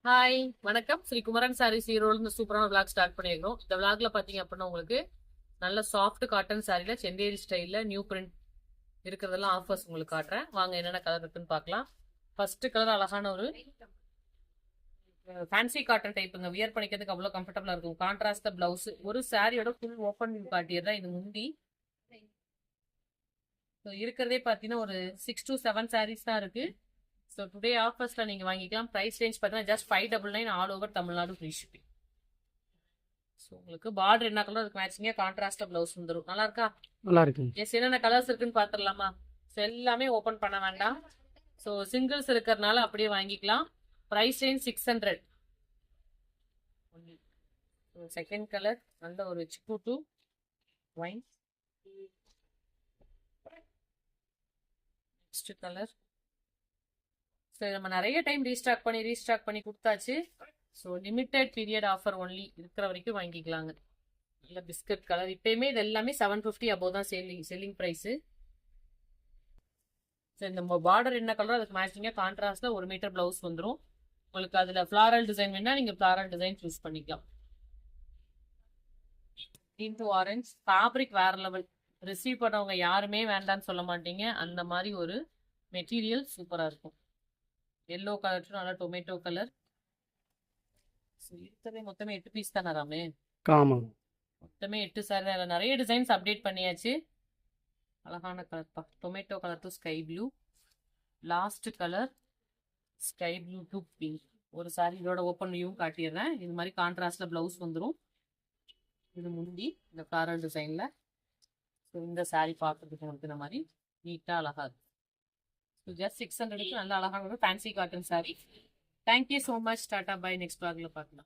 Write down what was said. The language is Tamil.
ஹாய் வணக்கம். ஸ்ரீ குமரன் சாரீஸ் ஈரோடு சூப்பரான விளாக் ஸ்டார்ட் பண்ணிருக்கோம். இந்த விளாக்ல பாத்தீங்க அப்படின்னா உங்களுக்கு நல்ல சாஃப்ட் காட்டன் சாரில செந்தேரி ஸ்டைல்ல நியூ பிரிண்ட் இருக்கிறதெல்லாம் ஆஃபர்ஸ் உங்களுக்கு காட்டுறேன். வாங்க என்னென்ன கலர் இருக்குன்னு பார்க்கலாம். ஃபர்ஸ்ட் கலர் அழகான ஒரு ஃபேன்சி காட்டன் டைப்புங்க. வியர் பண்ணிக்கிறதுக்கு அவ்வளோ கம்ஃபர்டபுளா இருக்கும். Contrast blouse. ஒரு சாரியோட ஃபுல் ஓப்பன் வியூ காட்டிடுறேன். இது முந்தி இருக்கிறதே பார்த்தீங்கன்னா ஒரு 6 to 7 சாரீஸ் தான் இருக்கு. ஸோ டுடே ஆஃபர்ஸ்ல நீங்க வாங்கிக்கலாம். ப்ரைஸ் ரேஞ்ச் பார்த்தீங்கன்னா just 599 all over Tamil Nadu free shipping. So உங்களுக்கு பார்டர் என்ன கலர் அதுக்கு மேட்சிங்கா கான்ட்ராஸ்டா பிளவுஸ் வந்துடும். நல்லா இருக்கா? நல்லா இருக்கு. எஸ், என்னென்ன கலர்ஸ் இருக்குன்னு பார்த்துடலாமா? ஸோ எல்லாமே ஓப்பன் பண்ண வேண்டாம். ஸோ சிங்கிள்ஸ் இருக்கிறதுனால அப்படியே வாங்கிக்கலாம். Price range 600. செகண்ட் கலர் நல்ல ஒரு சிக்கு to wine. Next colour. So நம்ம நிறைய டைம் ரீஸ்டாக் பண்ணி கொடுத்தாச்சு. So limited period offer only இருக்கிற வரைக்கும் வாங்கிக்கலாங்க. இல்லை பிஸ்கட் கலர். இப்பயுமே இது எல்லாமே 750 அபோவ் தான் செல்லிங் ப்ரைஸு. ஸோ இந்த பார்டர் என்ன கலரோ அதுக்கு மேட்சிங்காக கான்ட்ராஸ்ட்ல 1 மீட்டர் பிளவுஸ் வந்துடும். உங்களுக்கு அதில் ஃப்ளாரல் டிசைன் வேணா நீங்கள் ஃப்ளாரல் டிசைன் சூஸ் பண்ணிக்கலாம். இன்டு ஆரஞ்ச் ஃபேப்ரிக் வேற லெவல். ரிசீவ் பண்ணவங்க யாருமே வேண்டான்னு சொல்ல மாட்டீங்க. அந்த மாதிரி ஒரு மெட்டீரியல் சூப்பராக இருக்கும். எல்லோ கலர் நல்லா டொமேட்டோ கலர். இருக்கிறதே மொத்தமே 8 பீஸ் தானே ராமே? ஆமாம், மொத்தமே 8 சாரி தான். நிறைய டிசைன்ஸ் அப்டேட் பண்ணியாச்சு. அழகான கலர்ப்பா. Tomato colour to sky blue. Last colour sky blue to pink. ஒரு சாரி இதோட ஓப்பன் வியூவும் காட்டிடுறேன். இது மாதிரி கான்ட்ராஸ்ட்ல பிளவுஸ் வந்துடும். இது முந்தி இந்த ஃப்ளாரல் டிசைன்ல. ஸோ இந்த சாரி பார்க்கறதுக்கு உங்களுக்கு இந்த மாதிரி நீட்டா அழகா இருக்கும். ஸோ ஜஸ்ட் 600க்கு நல்ல அழகான fancy cotton sari. Thank you so much. Tata bye. Next வாக்ல பார்க்கலாம்.